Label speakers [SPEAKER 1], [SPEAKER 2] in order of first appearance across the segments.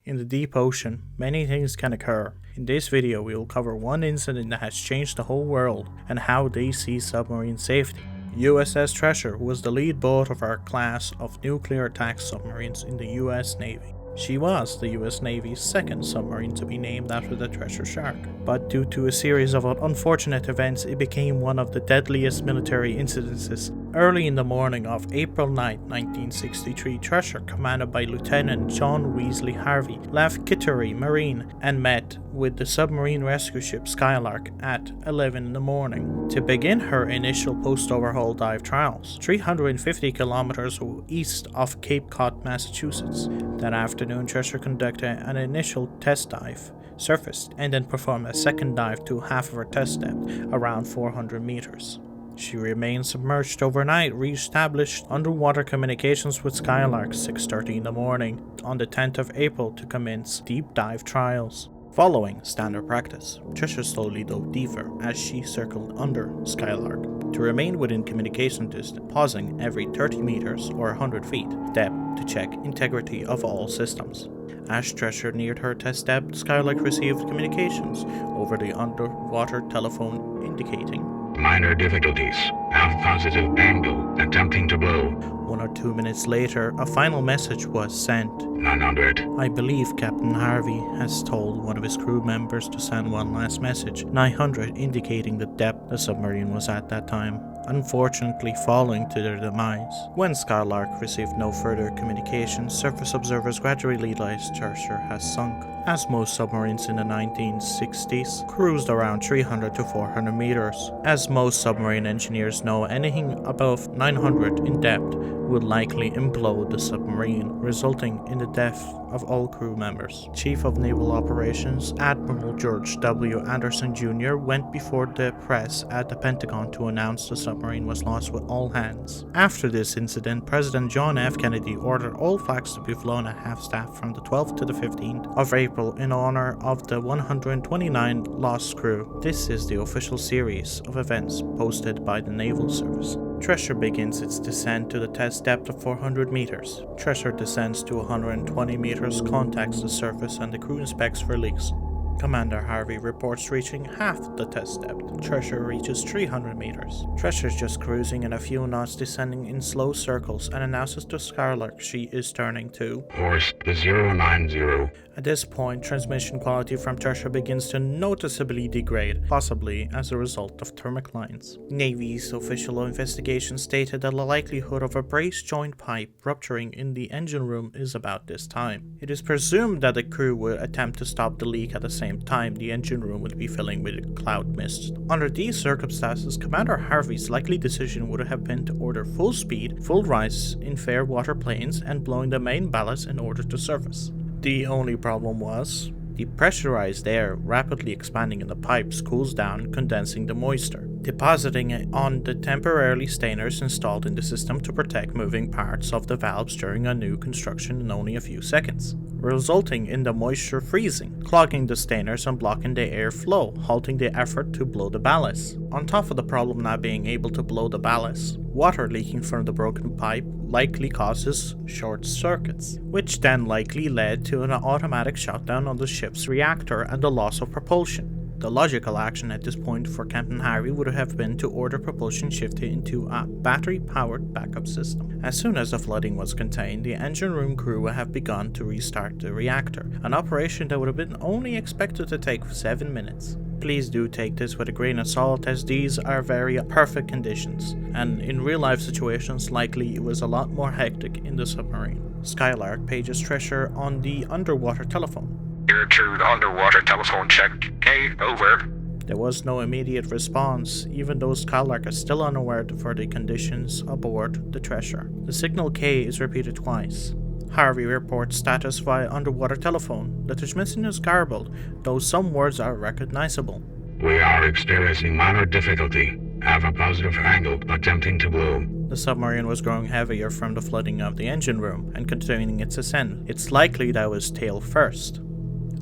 [SPEAKER 1] In the deep ocean, many things can occur. In this video, we will cover one incident that has changed the whole world and how they see submarine safety. USS Thresher was the lead boat of our class of nuclear attack submarines in the US Navy. She was the US Navy's second submarine to be named after the Thresher shark, but due to a series of unfortunate events, it became one of the deadliest military incidences. Early in the morning of April 9, 1963, Thresher, commanded by Lieutenant John Wesley Harvey, left Kittery Marine and met with the submarine rescue ship Skylark at 11 in the morning to begin her initial post-overhaul dive trials, 350 kilometers east of Cape Cod, Massachusetts. That afternoon, Thresher conducted an initial test dive, surfaced, and then performed a second dive to half of her test depth, around 400 meters. She remained submerged overnight, re-established underwater communications with Skylark 6:30 in the morning on the 10th of April to commence deep dive trials. Following standard practice, Thresher slowly dove deeper as she circled under Skylark to remain within communication distance, pausing every 30 meters or 100 feet depth to check integrity of all systems. As Thresher neared her test depth, Skylark received communications over the underwater telephone indicating
[SPEAKER 2] minor difficulties. Have positive angle. Attempting to blow.
[SPEAKER 1] 1 or 2 minutes later, a final message was sent.
[SPEAKER 2] 900.
[SPEAKER 1] I believe Captain Harvey has told one of his crew members to send one last message. 900, indicating the depth the submarine was at that time, unfortunately falling to their demise. When Skylark received no further communication, surface observers gradually realized Thresher has sunk. As most submarines in the 1960s cruised around 300 to 400 meters. As most submarine engineers know, anything above 900 in depth would likely implode the submarine, resulting in the death of all crew members. Chief of Naval Operations Admiral George W. Anderson Jr. went before the press at the Pentagon to announce the submarine was lost with all hands. After this incident, President John F. Kennedy ordered all flags to be flown at half-staff from the 12th to the 15th of April in honor of the 129 lost crew. This is the official series of events posted by the Naval Service. Thresher begins its descent to the test depth of 400 meters. Thresher descends to 120 meters, contacts the surface, and the crew inspects for leaks. Commander Harvey reports reaching half the test depth. Thresher reaches 300 meters. Thresher's just cruising in a few knots, descending in slow circles, and announces to Skylark she is turning to
[SPEAKER 2] course 090.
[SPEAKER 1] At this point, transmission quality from Thresher begins to noticeably degrade, possibly as a result of thermoclines. Navy's official investigation stated that the likelihood of a brace joint pipe rupturing in the engine room is about this time. It is presumed that the crew would attempt to stop the leak at the same time the engine room would be filling with cloud mist. Under these circumstances, Commander Harvey's likely decision would have been to order full speed, full rise in fair water planes and blowing the main ballast in order to surface. The only problem was, the pressurized air rapidly expanding in the pipes cools down, condensing the moisture, depositing it on the temporarily stainers installed in the system to protect moving parts of the valves during a new construction in only a few seconds, resulting in the moisture freezing, clogging the stainers and blocking the air flow, halting the effort to blow the ballast. On top of the problem not being able to blow the ballast, water leaking from the broken pipe likely causes short circuits, which then likely led to an automatic shutdown of the ship's reactor and the loss of propulsion. The logical action at this point for Captain Harvey would have been to order propulsion shifted into a battery-powered backup system. As soon as the flooding was contained, the engine room crew would have begun to restart the reactor, an operation that would have been only expected to take 7 minutes. Please do take this with a grain of salt, as these are very perfect conditions, and in real-life situations likely it was a lot more hectic in the submarine. Skylark pages Thresher on the underwater telephone.
[SPEAKER 2] Here to the underwater telephone check. K, over.
[SPEAKER 1] There was no immediate response, even though Skylark is still unaware for the conditions aboard the Thresher. The signal K is repeated twice. Harvey reports status via underwater telephone. The transmission is garbled, though some words are recognizable.
[SPEAKER 2] We are experiencing minor difficulty. Have a positive angle. Attempting to blow.
[SPEAKER 1] The submarine was growing heavier from the flooding of the engine room and continuing its ascent. It's likely that it was tail first.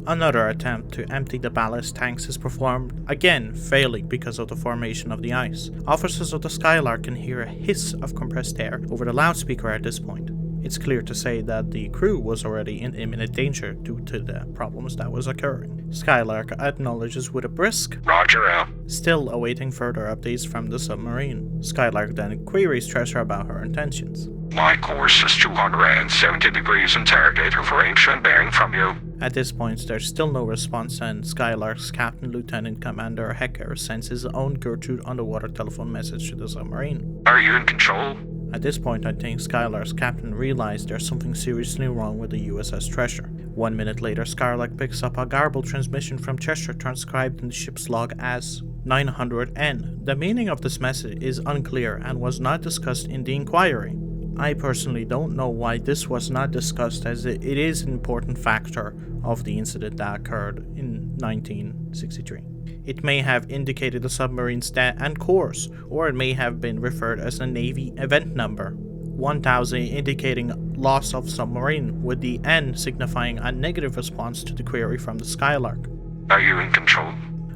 [SPEAKER 1] Another attempt to empty the ballast tanks is performed, again failing because of the formation of the ice. Officers of the Skylark can hear a hiss of compressed air over the loudspeaker at this point. It's clear to say that the crew was already in imminent danger due to the problems that was occurring. Skylark acknowledges with a brisk
[SPEAKER 2] Roger out.
[SPEAKER 1] still awaiting further updates from the submarine. Skylark then queries Thresher about her intentions.
[SPEAKER 2] My course is 270 degrees interrogator for ancient bearing from you.
[SPEAKER 1] At this point, there's still no response, and Skylark's Captain Lieutenant Commander 𝐒𝐻𝐂𝐈𝐀𝐋𝐒 sends his own Gertrude underwater telephone message to the submarine.
[SPEAKER 2] Are you in control?
[SPEAKER 1] At this point, I think Skylark's captain realized there's something seriously wrong with the USS Thresher. 1 minute later, Skylark picks up a garbled transmission from Thresher transcribed in the ship's log as 900N. The meaning of this message is unclear and was not discussed in the inquiry. I personally don't know why this was not discussed, as it is an important factor of the incident that occurred in 1963. It may have indicated the submarine's depth and course, or it may have been referred as a Navy event number. 1000 indicating loss of submarine, with the N signifying a negative response to the query from the Skylark.
[SPEAKER 2] Are you in control?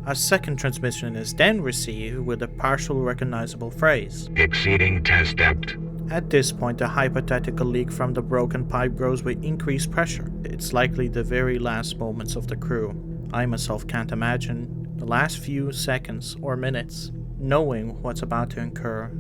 [SPEAKER 1] A second transmission is then received with a partial recognizable phrase.
[SPEAKER 2] Exceeding test depth.
[SPEAKER 1] At this point, a hypothetical leak from the broken pipe grows with increased pressure. It's likely the very last moments of the crew. I myself can't imagine the last few seconds or minutes knowing what's about to occur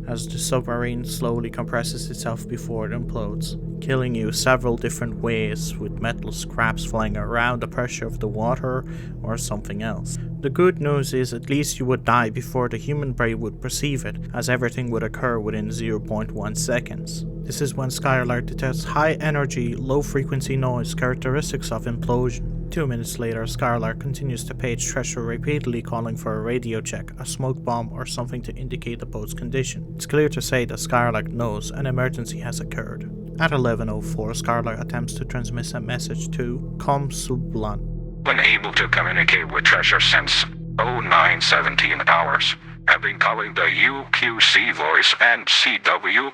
[SPEAKER 1] as the submarine slowly compresses itself before it implodes, killing you several different ways with metal scraps flying around the pressure of the water or something else. The good news is at least you would die before the human brain would perceive it, as everything would occur within 0.1 seconds. This is when Skylark detects high energy, low frequency noise characteristics of implosion. 2 minutes later, Skylark continues to page Thresher repeatedly calling for a radio check, a smoke bomb, or something to indicate the boat's condition. It's clear to say that Skylark knows an emergency has occurred. At 11:04, Skylark attempts to transmit a message to 𝐒𝐿.
[SPEAKER 2] When able to communicate with Thresher since 0917 hours. I've been calling the UQC voice and CWQHB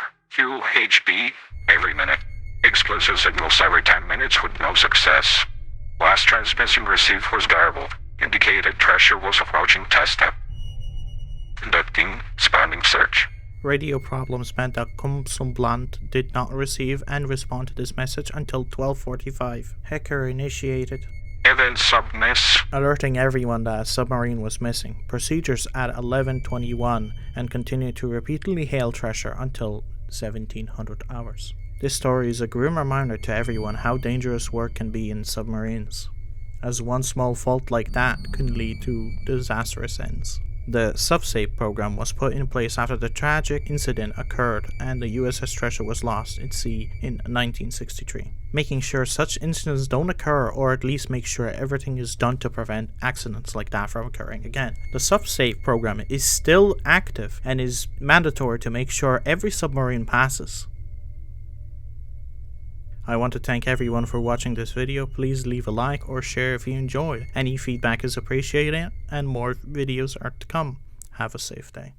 [SPEAKER 2] every minute. Explosive signals every 10 minutes with no success. Last transmission received was garbled. Indicated Thresher was approaching test depth. Conducting spamming search.
[SPEAKER 1] Radio problems meant that 𝐒𝐿 did not receive and respond to this message until 12:45. 𝐒𝐻𝐂𝐈𝐀𝐋𝐒 initiated
[SPEAKER 2] Event submiss.
[SPEAKER 1] alerting everyone that a submarine was missing. Procedures at 11:21 and continued to repeatedly hail Thresher until 1700 hours. This story is a grim reminder to everyone how dangerous work can be in submarines, as one small fault like that can lead to disastrous ends. The SUBSAFE program was put in place after the tragic incident occurred and the USS Thresher was lost at sea in 1963, making sure such incidents don't occur, or at least make sure everything is done to prevent accidents like that from occurring again. The SUBSAFE program is still active and is mandatory to make sure every submarine passes. I want to thank everyone for watching this video. Please leave a like or share if you enjoyed. Any feedback is appreciated and more videos are to come. Have a safe day.